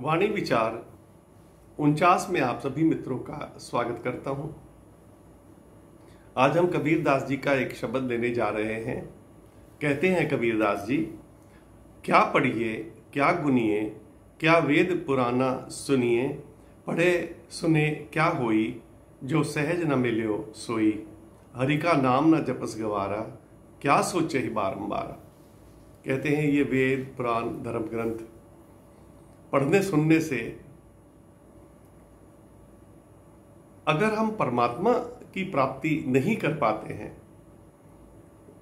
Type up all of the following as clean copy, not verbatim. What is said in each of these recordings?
वाणी विचार 49 में आप सभी मित्रों का स्वागत करता हूं। आज हम कबीरदास जी का एक शब्द लेने जा रहे हैं। कहते हैं कबीरदास जी, क्या पढ़िए क्या गुनिए, क्या वेद पुराना सुनिए, पढ़े सुने क्या होई, जो सहज न मिल्यो सोई, हरि का नाम न जपस गवारा, क्या सोचे ही बारंबार। कहते हैं ये वेद पुराण धर्म ग्रंथ पढ़ने सुनने से अगर हम परमात्मा की प्राप्ति नहीं कर पाते हैं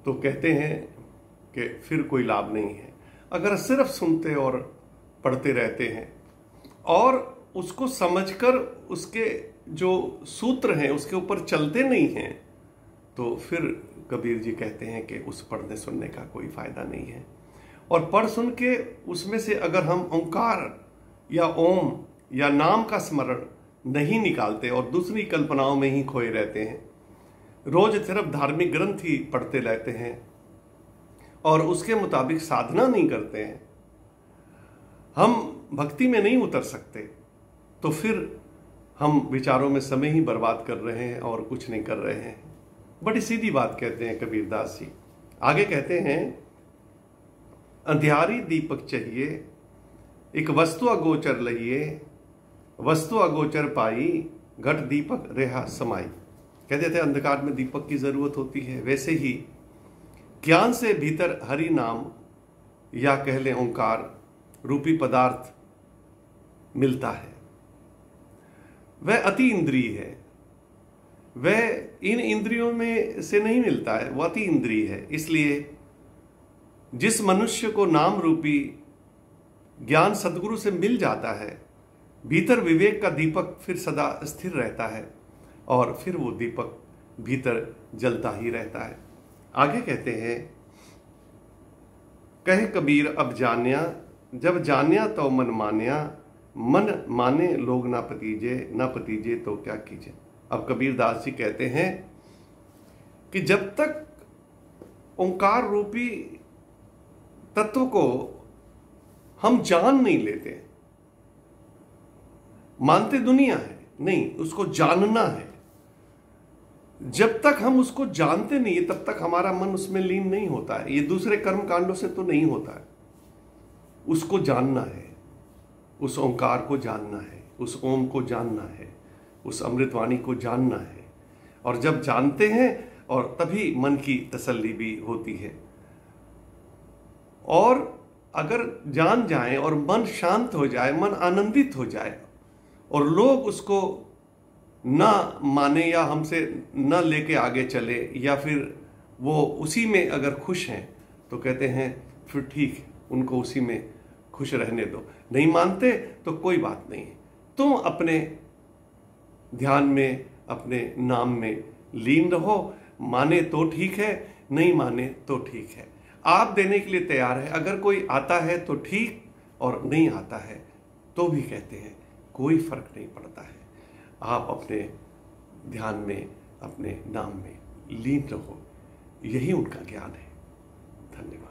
तो कहते हैं कि फिर कोई लाभ नहीं है। अगर सिर्फ सुनते और पढ़ते रहते हैं और उसको समझकर उसके जो सूत्र हैं उसके ऊपर चलते नहीं हैं तो फिर कबीर जी कहते हैं कि उस पढ़ने सुनने का कोई फायदा नहीं है। और पढ़ सुन के उसमें से अगर हम ओंकार या ओम या नाम का स्मरण नहीं निकालते और दूसरी कल्पनाओं में ही खोए रहते हैं, रोज सिर्फ धार्मिक ग्रंथ ही पढ़ते रहते हैं और उसके मुताबिक साधना नहीं करते हैं, हम भक्ति में नहीं उतर सकते, तो फिर हम विचारों में समय ही बर्बाद कर रहे हैं और कुछ नहीं कर रहे हैं। बड़ी सीधी बात कहते हैं कबीरदास जी। आगे कहते हैं, अंधियारी दीपक चाहिए, एक वस्तु अगोचर लइए, वस्तु अगोचर पाई, घट दीपक रेहा समाई। कहते थे अंधकार में दीपक की जरूरत होती है, वैसे ही ज्ञान से भीतर हरि नाम या कह लें ओंकार रूपी पदार्थ मिलता है। वह अति इंद्रिय है, वह इन इंद्रियों में से नहीं मिलता है, वह अति इंद्रिय है। इसलिए जिस मनुष्य को नाम रूपी ज्ञान सदगुरु से मिल जाता है, भीतर विवेक का दीपक फिर सदा स्थिर रहता है और फिर वो दीपक भीतर जलता ही रहता है। आगे कहते हैं, कहे कबीर अब जान्या, जब जान्या तो मन मान्या, मन माने लोग ना पतीजे, ना पतीजे तो क्या कीजिए। अब कबीरदास जी कहते हैं कि जब तक ओंकार रूपी तत्व को हम जान नहीं लेते, मानते दुनिया है नहीं, उसको जानना है। जब तक हम उसको जानते नहीं है तब तक हमारा मन उसमें लीन नहीं होता है। ये दूसरे कर्म कांडों से तो नहीं होता है। उसको जानना है, उस ओंकार को जानना है, उस ओम को जानना है, उस अमृतवाणी को जानना है। और जब जानते हैं और तभी मन की तसल्ली भी होती है। और अगर जान जाए और मन शांत हो जाए, मन आनंदित हो जाए और लोग उसको ना माने या हमसे ना लेके आगे चले या फिर वो उसी में अगर खुश हैं तो कहते हैं फिर ठीक है, उनको उसी में खुश रहने दो। नहीं मानते तो कोई बात नहीं, तुम अपने ध्यान में अपने नाम में लीन रहो। माने तो ठीक है, नहीं माने तो ठीक है। आप देने के लिए तैयार है। अगर कोई आता है तो ठीक और नहीं आता है तो भी कहते हैं कोई फर्क नहीं पड़ता है। आप अपने ध्यान में अपने नाम में लीन रहो, यही उनका ज्ञान है। धन्यवाद।